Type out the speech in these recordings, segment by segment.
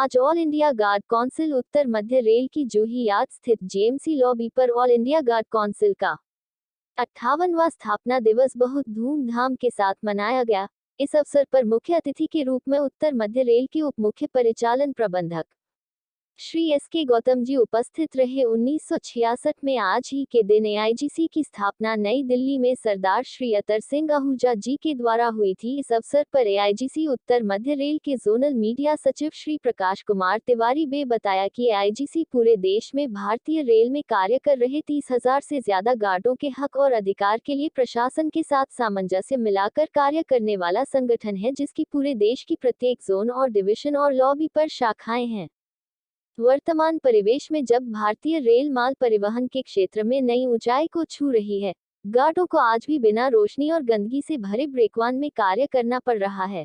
आज all India guard council उत्तर मध्य rail की जूही yard स्थित जेएमसी लॉबी पर ऑल इंडिया गार्ड काउंसिल का 58वां स्थापना दिवस बहुत धूमधाम के साथ मनाया गया। इस अवसर पर मुख्य अतिथि के रूप में उत्तर मध्य रेल के उप मुख्य परिचालन प्रबंधक श्री एस.के. गौतम जी उपस्थित रहे। 1966 में आज ही के दिन एआईजीसी की स्थापना नई दिल्ली में सरदार श्री अतर सिंह आहूजा जी के द्वारा हुई थी। इस अवसर पर एआईजीसी उत्तर मध्य रेल के जोनल मीडिया सचिव श्री प्रकाश कुमार तिवारी ने बताया कि एआईजीसी पूरे देश में भारतीय रेल में कार्य कर रहे 30,000 से ज्यादा गार्डों के हक और अधिकार के लिए प्रशासन के साथ सामंजस्य मिलाकर कार्य करने वाला संगठन है, जिसकी पूरे देश की प्रत्येक जोन और डिवीजन और लॉबी पर शाखाएं हैं। वर्तमान परिवेश में जब भारतीय रेल माल परिवहन के क्षेत्र में नई ऊंचाई को छू रही है, गार्डों को आज भी बिना रोशनी और गंदगी से भरे ब्रेकवान में कार्य करना पड़ रहा है।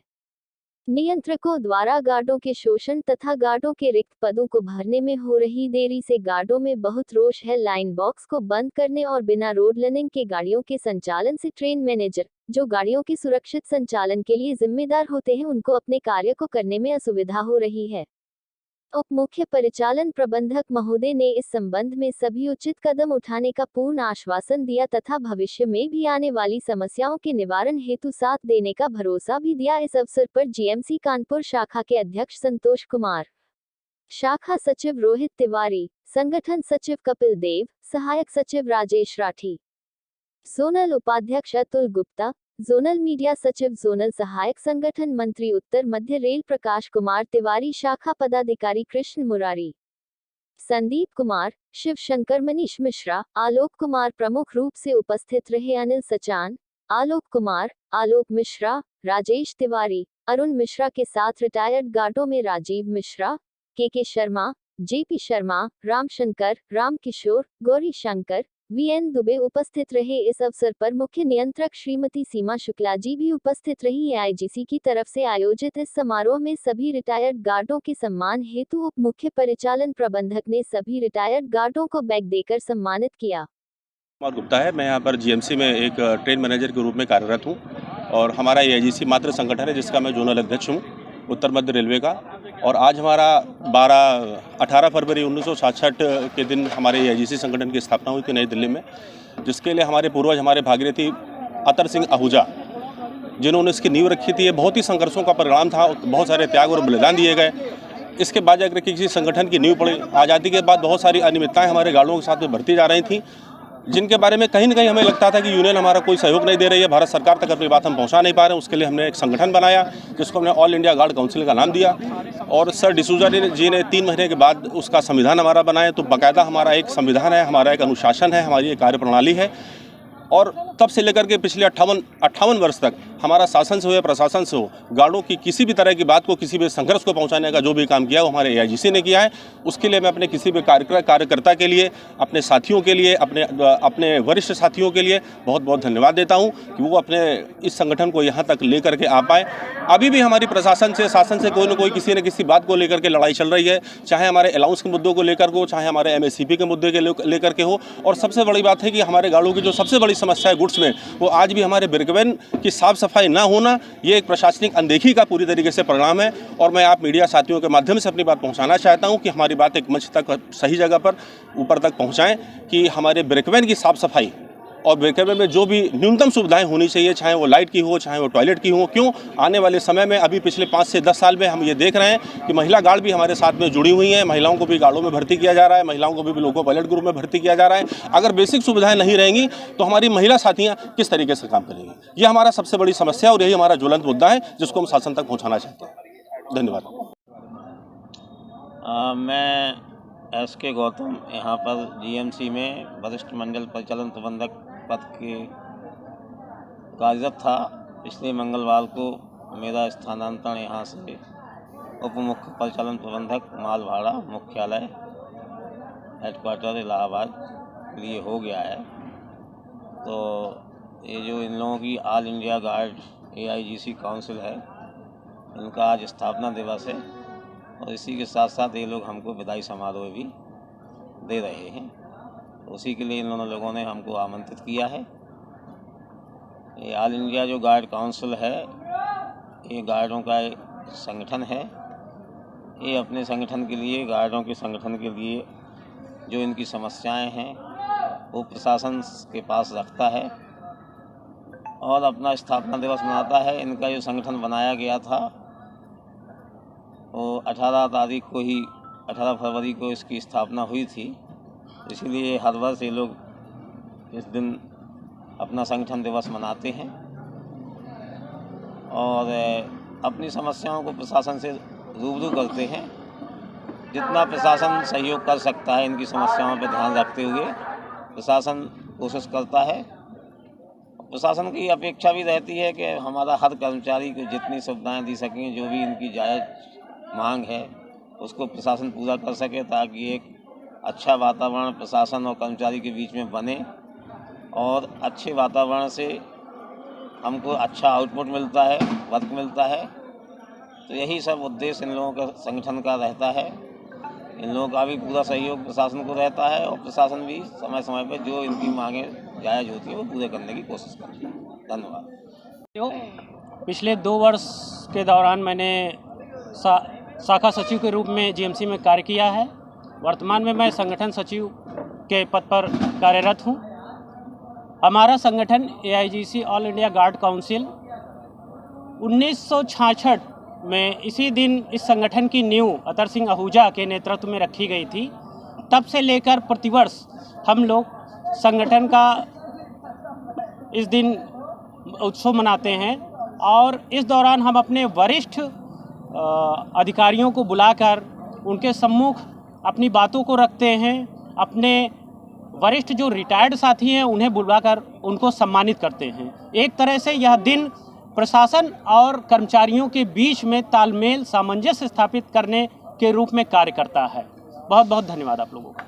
नियंत्रकों द्वारा गार्डों के शोषण तथा गार्डों के रिक्त पदों को भरने में हो रही देरी से गार्डों में बहुत रोष है। लाइन बॉक्स को बंद करने और बिना रोड रनिंग के गाड़ियों के संचालन से ट्रेन मैनेजर, जो गाड़ियों के सुरक्षित संचालन के लिए जिम्मेदार होते हैं, उनको अपने कार्य को करने में असुविधा हो रही है। उप मुख्य परिचालन प्रबंधक महोदय ने इस संबंध में सभी उचित कदम उठाने का पूर्ण आश्वासन दिया तथा भविष्य में भी आने वाली समस्याओं के निवारण हेतु साथ देने का भरोसा भी दिया। इस अवसर पर जीएमसी कानपुर शाखा के अध्यक्ष संतोष कुमार, शाखा सचिव रोहित तिवारी, संगठन सचिव कपिल देव, सहायक सचिव राजेश राठी, जोनल उपाध्यक्ष अतुल गुप्ता, जोनल मीडिया सचिव, जोनल सहायक संगठन मंत्री उत्तर मध्य रेल प्रकाश कुमार तिवारी, शाखा पदाधिकारी कृष्ण मुरारी, संदीप कुमार, शिव शंकर, मनीष मिश्रा, आलोक कुमार प्रमुख रूप से उपस्थित रहे। अनिल सचान, आलोक कुमार, आलोक मिश्रा, राजेश तिवारी, अरुण मिश्रा के साथ रिटायर्ड गार्डों में राजीव मिश्रा, के शर्मा, जेपी शर्मा, रामशंकर, राम किशोर, गौरी शंकर, वीएन दुबे उपस्थित रहे। इस अवसर पर मुख्य नियंत्रक श्रीमती सीमा शुक्ला जी भी उपस्थित रही। एआईजीसी की तरफ से आयोजित इस समारोह में सभी रिटायर्ड गार्डों के सम्मान हेतु उप मुख्य परिचालन प्रबंधक ने सभी रिटायर्ड गार्डों को बैग देकर सम्मानित किया। कुमार गुप्ता है, मैं यहाँ पर जीएमसी में एक ट्रेन मैनेजर के रूप में कार्यरत हूँ और हमारा एआईजीसी मात्र संगठन है जिसका मैं जोनल अध्यक्ष हूँ उत्तर मध्य रेलवे का। और आज हमारा 18 फरवरी 1966 के दिन हमारे एआईजीसी संगठन की स्थापना हुई थी नई दिल्ली में, जिसके लिए हमारे पूर्वज, हमारे भागीरथी अतर सिंह आहूजा, जिन्होंने इसकी नींव रखी थी। ये बहुत ही संघर्षों का परिणाम था, बहुत सारे त्याग और बलिदान दिए गए। इसके बाद जाकर किसी संगठन की नींव पड़ी। आज़ादी के बाद बहुत सारी अनियमितताएं हमारे गार्डों के साथ में बढ़ती जा रही थी, जिनके बारे में कहीं न कहीं हमें लगता था कि यूनियन हमारा कोई सहयोग नहीं दे रही है, भारत सरकार तक अपनी बात हम पहुंचा नहीं पा रहे हैं। उसके लिए हमने एक संगठन बनाया जिसको हमने ऑल इंडिया गार्ड काउंसिल का नाम दिया और सर डिसूजा जी ने 3 महीने के बाद उसका संविधान हमारा बनाया। तो बाकायदा हमारा एक संविधान है, हमारा एक अनुशासन है, हमारी एक कार्यप्रणाली है। और तब से लेकर के पिछले 58 वर्ष तक हमारा शासन से हो या प्रशासन से हो, गार्डों की किसी भी तरह की बात को, किसी भी संघर्ष को पहुंचाने का जो भी काम किया वो हमारे एआईजीसी ने किया है। उसके लिए मैं अपने किसी भी कार्यकर्ता के लिए, अपने साथियों के लिए, अपने वरिष्ठ साथियों के लिए बहुत बहुत धन्यवाद देता हूं कि वो अपने इस संगठन को यहाँ तक लेकर के आ पाए। अभी भी हमारी प्रशासन से, शासन से कोई न कोई किसी न किसी बात को लेकर के लड़ाई चल रही है, चाहे हमारे अलाउंस के मुद्दों को लेकर हो, चाहे हमारे एमएससीपी के मुद्दे के लेकर के हो। और सबसे बड़ी बात है कि हमारे गाड़ों की जो सबसे बड़ी समस्या है गुड्स में, वो आज भी हमारे ब्रेकवेन की साफ सफाई ना होना, ये एक प्रशासनिक अनदेखी का पूरी तरीके से परिणाम है। और मैं आप मीडिया साथियों के माध्यम से अपनी बात पहुंचाना चाहता हूं कि हमारी बात एक मंच तक, सही जगह पर, ऊपर तक पहुंचाएं कि हमारे ब्रेकवेन की साफ सफाई और ब्रेकवे में जो भी न्यूनतम सुविधाएं होनी चाहिए, चाहे वो लाइट की हो, चाहे वो टॉयलेट की हो। क्यों आने वाले समय में, अभी पिछले 5 से 10 साल में हम ये देख रहे हैं कि महिला गार्ड भी हमारे साथ में जुड़ी हुई हैं, महिलाओं को भी गार्डों में भर्ती किया जा रहा है, महिलाओं को भी लोको पायलट ग्रुप में भर्ती किया जा रहा है। अगर बेसिक सुविधाएं नहीं रहेंगी तो हमारी महिला साथियाँ किस तरीके से काम करेंगी? ये हमारा सबसे बड़ी समस्या और यही हमारा ज्वलंत मुद्दा है जिसको हम शासन तक पहुँचाना चाहते हैं। धन्यवाद। मैं एस.के. गौतम यहाँ पर जीएमसी में वरिष्ठ मंडल परिचालन प्रबंधक पद के कार्यरत था। पिछले मंगलवार को मेरा स्थानांतरण यहाँ से उप मुख्य परिचालन प्रबंधक मालभाड़ा मुख्यालय हेडक्वार्टर इलाहाबाद के लिए हो गया है। तो ये जो इन लोगों की ऑल इंडिया गार्ड एआईजीसी काउंसिल है, इनका आज स्थापना दिवस है और इसी के साथ साथ ये लोग हमको विदाई समारोह भी दे रहे हैं। उसी के लिए इन लोगों ने हमको आमंत्रित किया है। ये ऑल इंडिया जो गार्ड काउंसिल है, ये गार्डों का एक संगठन है ये अपने संगठन के लिए, गार्डों के संगठन के लिए जो इनकी समस्याएं हैं वो प्रशासन के पास रखता है और अपना स्थापना दिवस मनाता है। इनका जो संगठन बनाया गया था वो 18 फरवरी को इसकी स्थापना हुई थी, इसीलिए हर वर्ष ये लोग इस दिन अपना संगठन दिवस मनाते हैं और अपनी समस्याओं को प्रशासन से रूबरू करते हैं। जितना प्रशासन सहयोग कर सकता है इनकी समस्याओं पर ध्यान रखते हुए प्रशासन कोशिश करता है। प्रशासन की अपेक्षा भी रहती है कि हमारा हर कर्मचारी को जितनी सुविधाएं दी सकें, जो भी इनकी जायज़ मांग है उसको प्रशासन पूरा कर सके, ताकि एक अच्छा वातावरण प्रशासन और कर्मचारी के बीच में बने और अच्छे वातावरण से हमको अच्छा आउटपुट मिलता है, वर्क मिलता है। तो यही सब उद्देश्य इन लोगों का संगठन का रहता है। इन लोगों का भी पूरा सहयोग प्रशासन को रहता है और प्रशासन भी समय समय पर जो इनकी मांगें जायज़ होती है वो पूरे करने की कोशिश करती है। धन्यवाद। पिछले 2 वर्ष के दौरान मैंने शाखा सचिव के रूप में जीएमसी में कार्य किया है। वर्तमान में मैं संगठन सचिव के पद पर कार्यरत हूँ। हमारा संगठन AIGC all India guard council 1966 में इसी दिन इस संगठन की नींव अतर सिंह आहूजा के नेतृत्व में रखी गई थी। तब से लेकर प्रतिवर्ष हम लोग संगठन का इस दिन उत्सव मनाते हैं और इस दौरान हम अपने वरिष्ठ अधिकारियों को बुलाकर उनके सम्मुख अपनी बातों को रखते हैं। अपने वरिष्ठ जो रिटायर्ड साथी हैं उन्हें बुलाकर उनको सम्मानित करते हैं। एक तरह से यह दिन प्रशासन और कर्मचारियों के बीच में तालमेल, सामंजस्य स्थापित करने के रूप में कार्य करता है। बहुत बहुत धन्यवाद आप लोगों का।